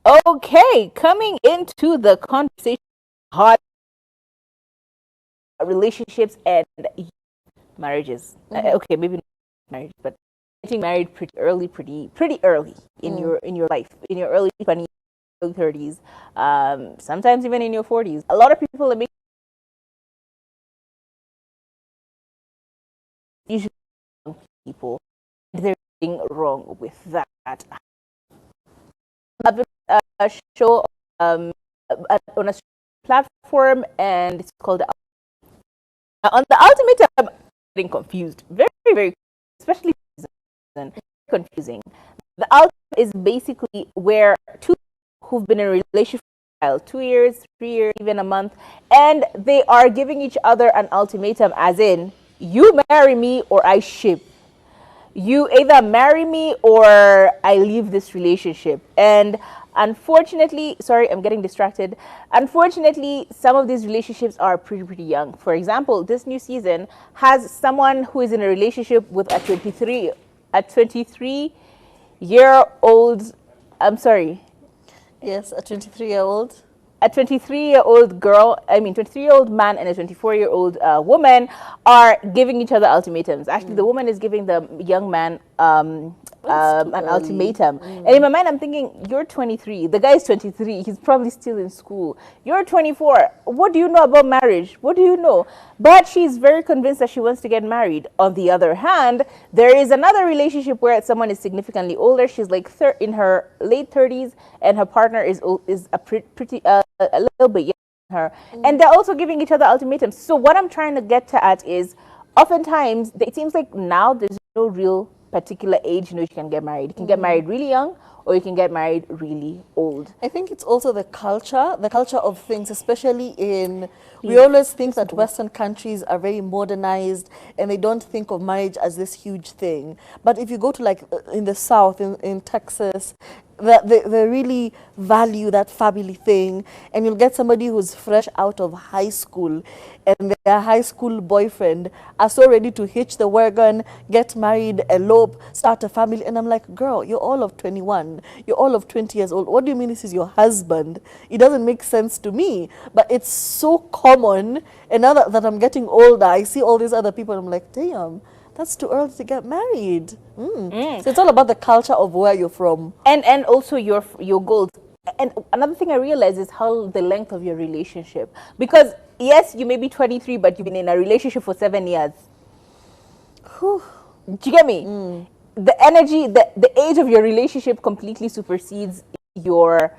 Okay, coming into the conversation, hot relationships and marriages. Okay, maybe not marriage, but getting married pretty early, pretty early in your life, in your early 20s, early 30s, sometimes even in your 40s. A lot of people are making usually young people. There's nothing wrong with that. I've been a show on a platform, and it's called on the Ultimate. I'm getting confused, very very, especially confusing. The ultimate is basically where two who've been in a relationship for a while, 2 years, 3 years, even a month, and they are giving each other an ultimatum, as in, you marry me or I ship. You either marry me or I leave this relationship. And unfortunately, sorry, I'm getting distracted. Unfortunately, some of these relationships are pretty young. For example, this new season has someone who is in a relationship with a 23-year-old. I'm sorry, Yes, a 23-year-old. a 23-year-old girl, I mean, 23-year-old man and a 24-year-old woman are giving each other ultimatums. Actually, the woman is giving the young man an ultimatum. And in my mind, I'm thinking, you're 23. The guy's 23. He's probably still in school. You're 24. What do you know about marriage? What do you know? But she's very convinced that she wants to get married. On the other hand, there is another relationship where someone is significantly older. She's like in her late 30s, and her partner is a pretty a little bit younger than her, and they're also giving each other ultimatums. So what I'm trying to get to at is, oftentimes it seems like now there's no real particular age in which you can get married. You can get married really young, or you can get married really old. I think it's also the culture of things, especially we always think that Western countries are very modernized and they don't think of marriage as this huge thing. But if you go to like in the South, in Texas, that they really value that family thing, and you'll get somebody who's fresh out of high school and their high school boyfriend are so ready to hitch the wagon, get married, elope, start a family, and I'm like, girl, you're all of 21, you're all of 20 years old. What do you mean this is your husband? It doesn't make sense to me, but it's so common. And now that I'm getting older, I see all these other people and I'm like, damn, that's too early to get married. So it's all about the culture of where you're from. And also your goals. And another thing I realize is how the length of your relationship. Because yes, you may be 23, but you've been in a relationship for 7 years. Whew. Do you get me? The energy, the age of your relationship completely supersedes your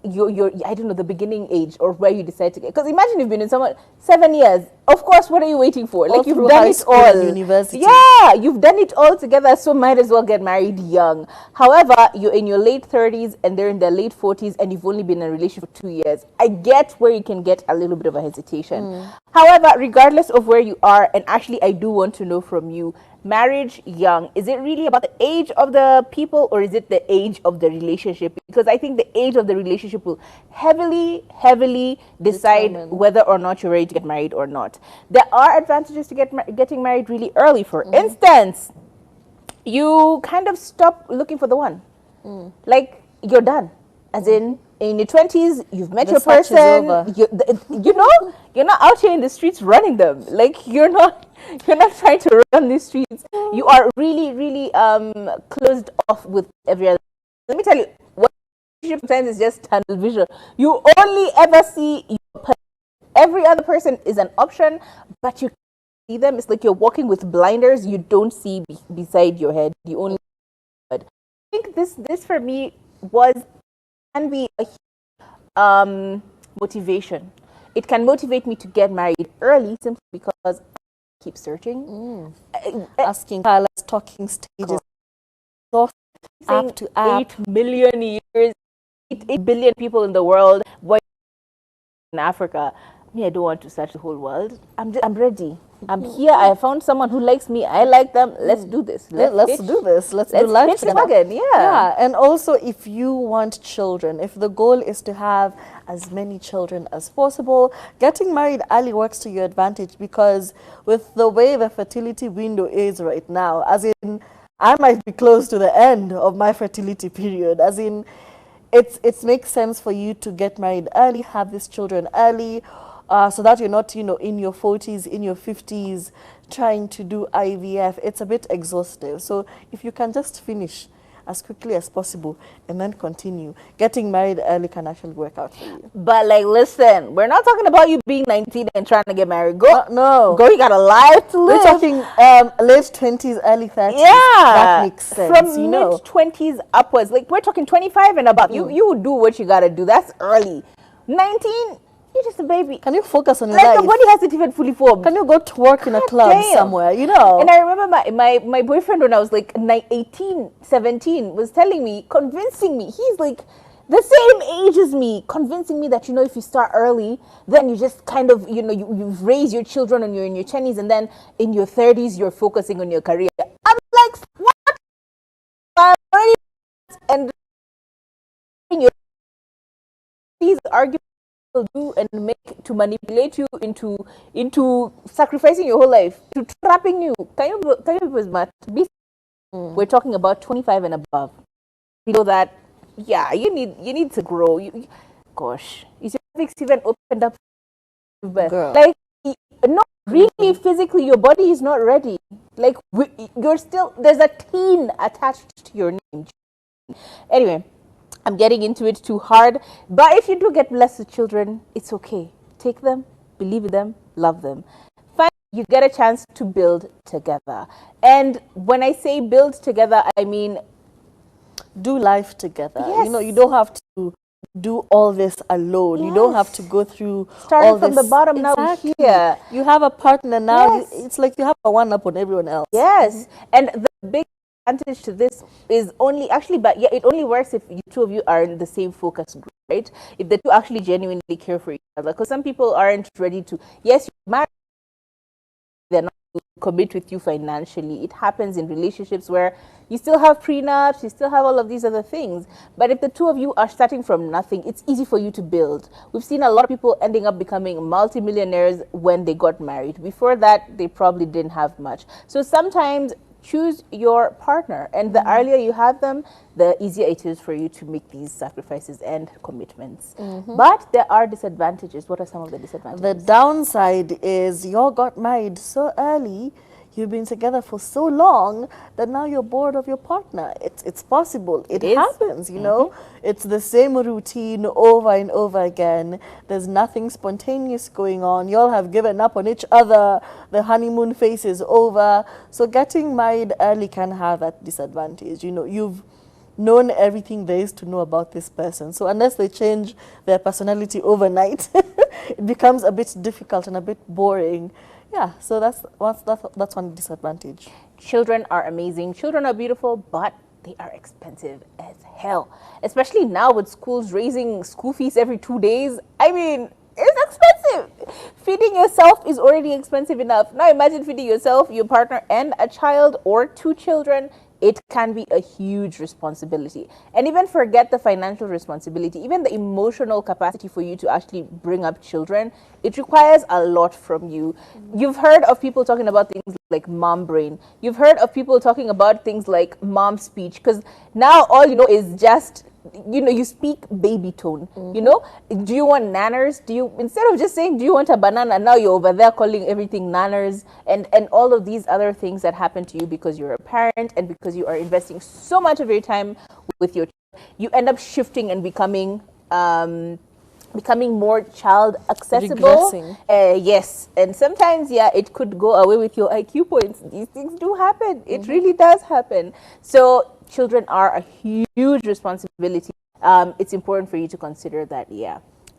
I don't know, the beginning age or where you decide to get. Because imagine you've been in someone 7 years. Of course, what are you waiting for? All Like, you've through done high it school all. and university. Yeah, you've done it all together, so might as well get married young. However, you're in your late 30s and they're in their late 40s, and you've only been in a relationship for 2 years. I get where you can get a little bit of a hesitation. However, regardless of where you are, and actually I do want to know from you, marriage young, is it really about the age of the people, or is it the age of the relationship? Because I think the age of the relationship will heavily decide Determine. whether or not you're ready to get married or not. There are advantages to getting married really early. For instance, you kind of stop looking for the one. Like, you're done. As in your 20s, you've met The your search is person. over. You know, you're not out here in the streets running them. Like, you're not trying to run these streets. You are really closed off with every other. Let me tell you, what relationship sometimes is just tunnel vision. You only ever see your person. Every other person is an option, but you see them. It's like you're walking with blinders. You don't see beside your head. You only. I think this for me can be a motivation. It can motivate me to get married early simply because I keep searching. Asking colors, talking stages, up Saying to up. 8 million years, 8 billion people in the world, why in Africa? Me, I don't want to search the whole world. I'm ready. I'm here. I found someone who likes me. I like them. Let's do this. Let's do this. Let's do Let's life pitch the together. wagon. Yeah. And also, if you want children, if the goal is to have as many children as possible, getting married early works to your advantage, because with the way the fertility window is right now, as in, I might be close to the end of my fertility period, as in, it makes sense for you to get married early, have these children early, so that you're not, in your 40s, in your 50s, trying to do IVF. It's a bit exhaustive. So if you can just finish as quickly as possible and then continue, getting married early can actually work out for you. But like, listen, we're not talking about you being 19 and trying to get married. Go, no. Girl, you got a life to live. We're talking late 20s, early 30s. Yeah. That makes sense. From mid 20s upwards. Like, we're talking 25 and above. You do what you got to do. That's early. 19, you're just a baby. Can you focus on your life? Like, your body hasn't even fully formed. Can you go to work in a club somewhere, And I remember my boyfriend, when I was like 18, 17, was telling me, convincing me, he's like the same age as me, convincing me that, if you start early, then you just kind of, you raise your children and you're in your 20s, and then in your 30s, you're focusing on your career. I'm like, what? I'm already, and these arguments do and make to manipulate you into sacrificing your whole life, to trapping you. Can you be much? We're talking about 25 and above. We know that, yeah, you need to grow. Gosh, is your cervix even opened up? Girl. Like, no, really, physically, your body is not ready. Like, you're still, there's a teen attached to your name. Anyway, I'm getting into it too hard. But if you do get blessed with children, it's okay. Take them, believe in them, love them. Finally, you get a chance to build together. And when I say build together, I mean do life together. Yes. You don't have to do all this alone. Yes. You don't have to go through starting all from this. the bottom. Exactly. Now here. You have a partner now. Yes. It's like you have a one up on everyone else. Yes. And the big advantage to this is it only works if you two of you are in the same focus group, right? If the two actually genuinely care for each other. Because some people aren't ready to, yes, you're married, they're not to commit with you financially. It happens in relationships where you still have prenups, you still have all of these other things. But if the two of you are starting from nothing, it's easy for you to build. We've seen a lot of people ending up becoming multimillionaires when they got married. Before that, they probably didn't have much. So sometimes choose your partner, and the earlier you have them, the easier it is for you to make these sacrifices and commitments. But there are disadvantages. What are some of the disadvantages? The downside is you got married so early, you've been together for so long that now you're bored of your partner. It's possible. It happens, you know. It's the same routine over and over again. There's nothing spontaneous going on. You all have given up on each other. The honeymoon phase is over. So getting married early can have that disadvantage. You've known everything there is to know about this person. So unless they change their personality overnight, it becomes a bit difficult and a bit boring. Yeah, so that's one disadvantage. Children are amazing. Children are beautiful, but they are expensive as hell. Especially now with schools raising school fees every 2 days. I mean, it's expensive. Feeding yourself is already expensive enough. Now imagine feeding yourself, your partner, and a child or 2 children. It can be a huge responsibility. And even forget the financial responsibility, even the emotional capacity for you to actually bring up children, it requires a lot from you. You've heard of people talking about things like mom brain. You've heard of people talking about things like mom speech, because now all you know is just, you speak baby tone. Do you want nanners? Instead of just saying, do you want a banana, now you're over there calling everything nanners, and all of these other things that happen to you because you're a parent and because you are investing so much of your time with your child. You end up shifting and becoming more child accessible. Yes, and sometimes it could go away with your IQ points. These things do happen. It really does happen. So children are a huge responsibility. It's important for you to consider that.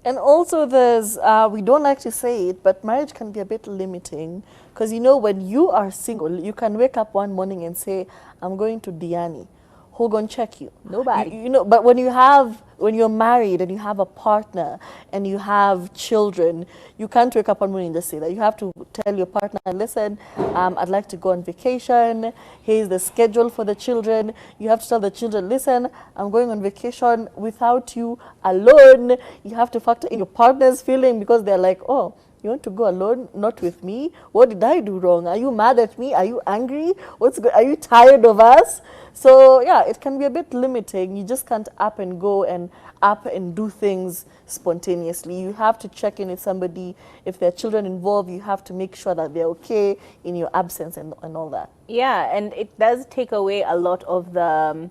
And also there's, we don't like to say it, but marriage can be a bit limiting. Because when you are single, you can wake up one morning and say, I'm going to Diani. Who gonna check you? Nobody. But when you're married and you have a partner and you have children, you can't wake up one morning and just say that. You have to tell your partner, listen, I'd like to go on vacation. Here's the schedule for the children. You have to tell the children, listen, I'm going on vacation without you alone. You have to factor in your partner's feeling, because they're like, oh, You want to go alone? Not with me? What did I do wrong? Are you mad at me? Are you angry? Are you tired of us? So yeah, it can be a bit limiting. You just can't up and go and up and do things spontaneously. You have to check in with somebody. If there are children involved, you have to make sure that they're okay in your absence and all that. Yeah, and it does take away a lot of the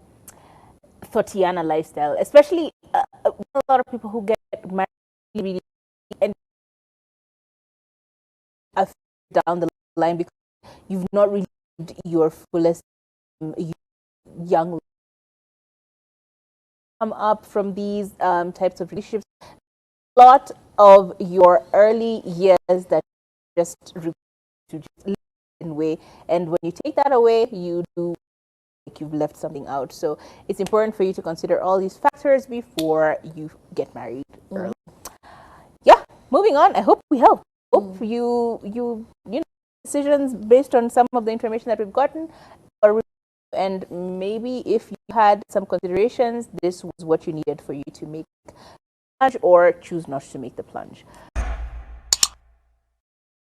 Thotiana lifestyle, especially a lot of people who get married really and are down the line because you've not really lived your fullest young come up from these types of relationships. A lot of your early years that just to just live in a way, and when you take that away, you do like you've left something out. So it's important for you to consider all these factors before you get married early. Yeah, moving on. I hope we help. Hope you know decisions based on some of the information that we've gotten, and maybe if you had some considerations, this was what you needed for you to make the plunge or choose not to make the plunge.